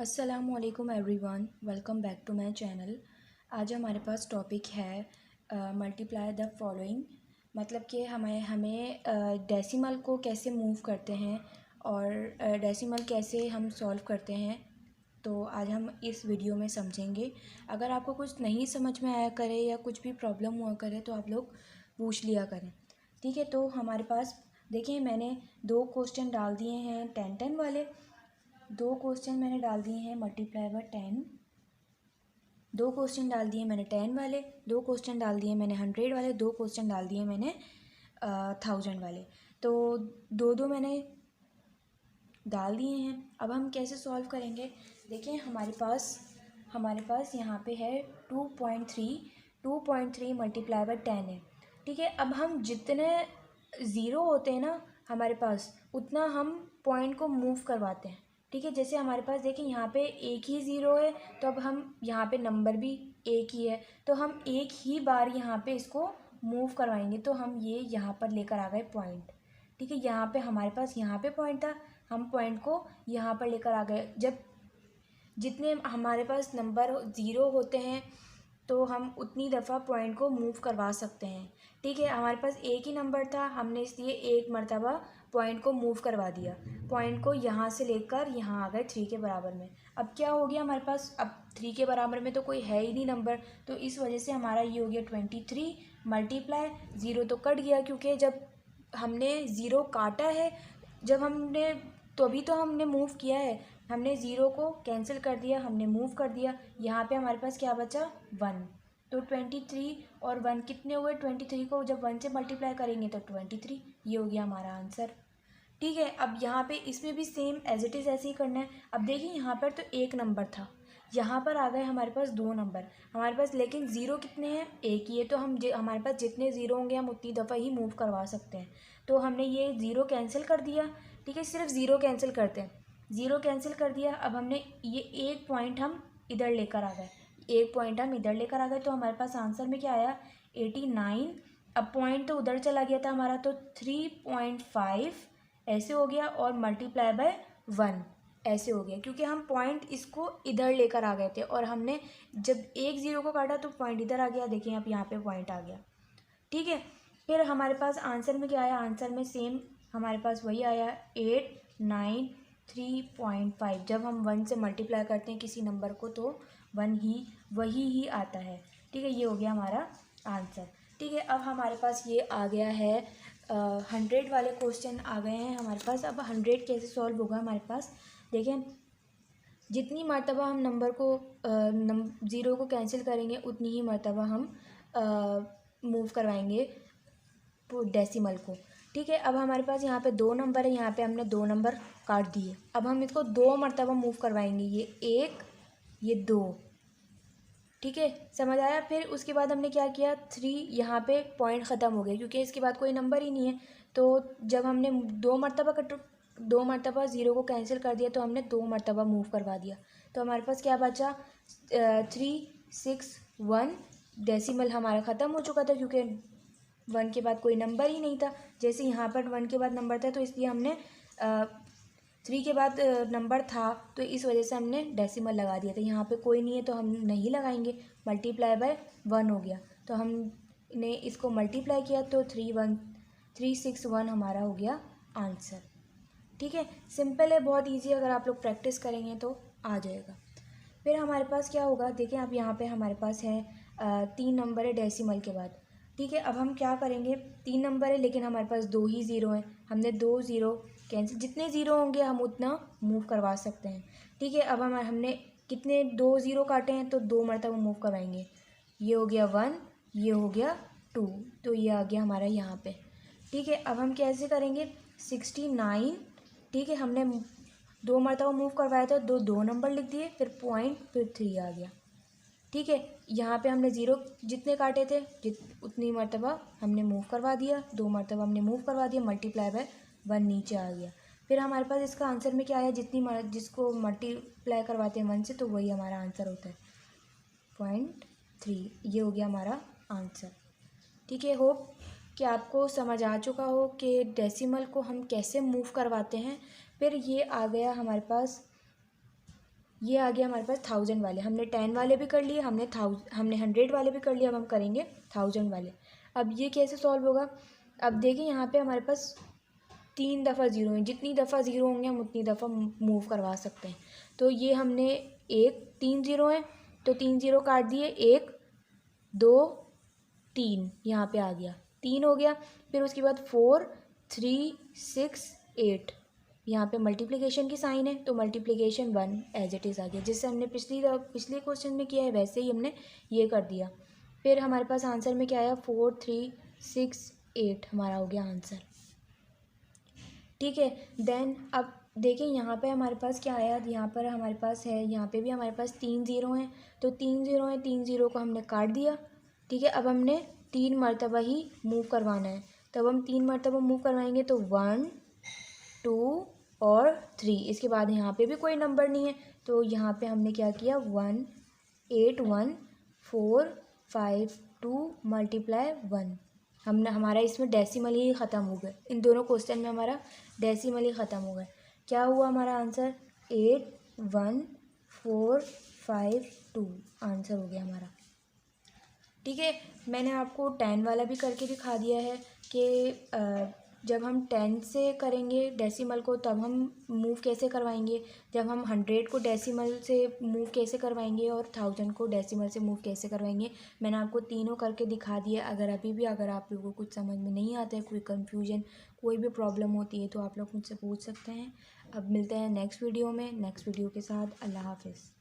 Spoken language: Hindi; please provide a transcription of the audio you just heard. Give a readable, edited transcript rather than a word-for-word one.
अस्सलामुअलैकुम everyone, welcome back to my channel. आज हमारे पास टॉपिक है मल्टीप्लाई द फॉलोइंग। मतलब कि हमें डेसिमल को कैसे मूव करते हैं और डेसिमल कैसे हम सॉल्व करते हैं, तो आज हम इस वीडियो में समझेंगे। अगर आपको कुछ नहीं समझ में आया करे या कुछ भी प्रॉब्लम हुआ करे तो आप लोग पूछ लिया करें, ठीक है। तो हमारे पास देखिए, मैंने 2 क्वेश्चन डाल दिए हैं 10-10 वाले। 2 क्वेश्चन मैंने डाल दिए हैं मल्टीप्लाई बाय 10। 2 क्वेश्चन डाल दिए मैंने 10 वाले, 2 क्वेश्चन डाल दिए मैंने 100 वाले, 2 क्वेश्चन डाल दिए मैंने 1000 वाले। तो दो दो मैंने डाल दिए हैं। अब हम कैसे सॉल्व करेंगे? देखिए, हमारे पास यहाँ पे है 2.3 मल्टीप्लाई बाय 10 है, ठीक है। अब हम जितने ज़ीरो होते हैं ना हमारे पास, उतना हम पॉइंट को मूव करवाते हैं, ठीक है। जैसे हमारे पास देखिए यहाँ पे एक ही ज़ीरो है, तो अब हम यहाँ पे नंबर भी एक ही है, तो हम एक ही बार यहाँ पे इसको मूव करवाएंगे। तो हम ये यहाँ पर लेकर आ गए पॉइंट, ठीक है। यहाँ पे हमारे पास यहाँ पे पॉइंट था, हम पॉइंट को यहाँ पर लेकर आ गए। जब जितने हमारे पास नंबर ज़ीरो होते हैं तो हम उतनी दफ़ा पॉइंट को मूव करवा सकते हैं, ठीक है। हमारे पास एक ही नंबर था, हमने इसलिए एक मर्तबा पॉइंट को मूव करवा दिया। पॉइंट को यहाँ से लेकर यहाँ आ गए 3 के बराबर में। अब क्या हो गया हमारे पास? अब 3 के बराबर में तो कोई है ही नहीं नंबर, तो इस वजह से हमारा ये हो गया 23 मल्टीप्लाई ज़ीरो तो कट गया, क्योंकि जब हमने ज़ीरो काटा है, जब हमने तो अभी तो हमने मूव किया है, हमने ज़ीरो को कैंसिल कर दिया, हमने मूव कर दिया। यहाँ पे हमारे पास क्या बचा? 1। तो 23 और 1 कितने हुए? 23 को जब 1 से मल्टीप्लाई करेंगे तो 23, ये हो गया हमारा आंसर, ठीक है। अब यहाँ पे इसमें भी सेम एज इट इज़ ऐसे ही करना है। अब देखिए, यहाँ पर तो एक नंबर था, यहाँ पर आ गए हमारे पास 2 नंबर हमारे पास, लेकिन ज़ीरो कितने हैं? एक ही है। तो हमारे पास जितने ज़ीरो होंगे हम उतनी दफ़ा ही मूव करवा सकते हैं। तो हमने ये ज़ीरो कैंसिल कर दिया, ठीक है। सिर्फ ज़ीरो कैंसिल करते हैं, ज़ीरो कैंसिल कर दिया। अब हमने ये एक पॉइंट हम इधर लेकर आ गए, एक पॉइंट हम इधर लेकर आ गए, तो हमारे पास आंसर में क्या आया? 89। अब पॉइंट तो उधर चला गया था हमारा, तो 3.5 ऐसे हो गया, और मल्टीप्लाई बाय 1 ऐसे हो गया, क्योंकि हम पॉइंट इसको इधर लेकर आ गए थे, और हमने जब एक ज़ीरो को काटा तो पॉइंट इधर आ गया। देखिए अब यहाँ पे पॉइंट आ गया, ठीक है। फिर हमारे पास आंसर में क्या आया? आंसर में सेम हमारे पास वही आया, 893.5। जब हम 1 से मल्टीप्लाई करते हैं किसी नंबर को तो वही ही आता है, ठीक है। ये हो गया हमारा आंसर, ठीक है। अब हमारे पास ये आ गया है 100 वाले क्वेश्चन आ गए हैं हमारे पास। अब 100 कैसे सॉल्व होगा हमारे पास? देखें, जितनी मर्तबा हम नंबर को ज़ीरो को कैंसिल करेंगे उतनी ही मर्तबा हम मूव करवाएंगे डेसिमल को, ठीक है। अब हमारे पास यहाँ पे 2 नंबर है, यहाँ पे हमने 2 नंबर काट दिए। अब हम इसको 2 मर्तबा मूव करवाएंगे, ये 1 ये 2, ठीक है। समझ आया? फिर उसके बाद हमने क्या किया? 3, यहाँ पे पॉइंट ख़त्म हो गया, क्योंकि इसके बाद कोई नंबर ही नहीं है। तो जब हमने 2 मरतबा ज़ीरो को कैंसिल कर दिया, तो हमने 2 मरतबा मूव करवा दिया। तो हमारे पास क्या बचा? 361। डेसिमल हमारा ख़त्म हो चुका था, क्योंकि 1 के बाद कोई नंबर ही नहीं था। जैसे यहाँ पर 1 के बाद नंबर था, तो इसलिए हमने 3 के बाद नंबर था, तो इस वजह से हमने डेसिमल लगा दिया था। यहाँ पे कोई नहीं है तो हम नहीं लगाएंगे, मल्टीप्लाई बाय 1 हो गया। तो हमने इसको मल्टीप्लाई किया तो 361 हमारा हो गया आंसर, ठीक है। सिंपल है, बहुत इजी। अगर आप लोग प्रैक्टिस करेंगे तो आ जाएगा। फिर हमारे पास क्या होगा? देखें, अब यहाँ पे हमारे पास है 3 नंबर है डेसिमल के बाद, ठीक है। अब हम क्या करेंगे? 3 नंबर है लेकिन हमारे पास 2 ही ज़ीरो हैं, हमने 2 ज़ीरो कैंसिल, जितने ज़ीरो होंगे हम उतना मूव करवा सकते हैं, ठीक है। अब हमने कितने 2 ज़ीरो काटे हैं, तो 2 मरतबा मूव करवाएंगे। ये हो गया 1, ये हो गया 2, तो ये आ गया हमारा यहाँ पे, ठीक है। अब हम कैसे करेंगे? 69, ठीक है। हमने 2 मरतबा मूव करवाया था, 2 नंबर लिख दिए, फिर पॉइंट, फिर 3 आ गया, ठीक है। यहाँ पे हमने ज़ीरो जितने काटे थे उतनी मरतबा हमने मूव करवा दिया, 2 मरतबा हमने मूव करवा दिया, मल्टीप्लाई बाय 1 नीचे आ गया। फिर हमारे पास इसका आंसर में क्या आया? जिसको मल्टीप्लाई करवाते हैं 1 से, तो वही हमारा आंसर होता है 0.3। ये हो गया हमारा आंसर, ठीक है। होप कि आपको समझ आ चुका हो कि डेसिमल को हम कैसे मूव करवाते हैं। फिर ये आ गया हमारे पास ये आ गया हमारे पास 1000 वाले। हमने 10 वाले भी कर लिए, हमने 100 वाले भी कर लिए, अब हम करेंगे 1000 वाले। अब ये कैसे सॉल्व होगा? अब देखिए यहाँ पे हमारे पास 3 दफ़ा ज़ीरो हैं, जितनी दफ़ा ज़ीरो होंगे हम उतनी दफ़ा मूव करवा सकते हैं। तो ये हमने 3 ज़ीरो हैं तो 3 ज़ीरो काट दिए, 1 2 3 यहाँ पे आ गया, 3 हो गया। फिर उसके बाद 4 3 6 8 यहाँ पे मल्टीप्लिकेशन की साइन है तो मल्टीप्लिकेशन 1 एज इट इज़ आ गया, जिससे हमने पिछले क्वेश्चन में किया है वैसे ही हमने ये कर दिया। फिर हमारे पास आंसर में क्या आया, 4 3 6 8 हमारा हो गया आंसर। ठीक है, देन अब देखें यहाँ पे हमारे पास क्या आया, यहाँ पर हमारे पास है, यहाँ पे भी हमारे पास 3 ज़ीरो हैं तो 3 ज़ीरो हैं, 3 ज़ीरो को हमने काट दिया। ठीक है, अब हमने 3 मरतबा ही मूव करवाना है, तब हम 3 मरतबा मूव करवाएंगे तो 1 2 और 3। इसके बाद यहाँ पे भी कोई नंबर नहीं है तो यहाँ पे हमने क्या किया, 1 8 1 4 5 2 मल्टीप्लाई 1। हमने हमारा इसमें डेसिमल ही ख़त्म हो गए, इन दोनों क्वेश्चन में हमारा डेसिमल ही ख़त्म हो गए। क्या हुआ हमारा आंसर, 8 1 4 5 2 आंसर हो गया हमारा। ठीक है, मैंने आपको 10 वाला भी करके दिखा दिया है कि जब हम 10 से करेंगे डेसिमल को तब हम मूव कैसे करवाएंगे, जब हम 100 को डेसिमल से मूव कैसे करवाएंगे और 1000 को डेसिमल से मूव कैसे करवाएंगे। मैंने आपको तीनों करके दिखा दिया। अगर अभी भी अगर आप लोगों को कुछ समझ में नहीं आता है, कोई कन्फ्यूजन, कोई भी प्रॉब्लम होती है तो आप लोग मुझसे पूछ सकते हैं। अब मिलते हैं नेक्स्ट वीडियो में, नेक्स्ट वीडियो के साथ। अल्लाह हाफिज़।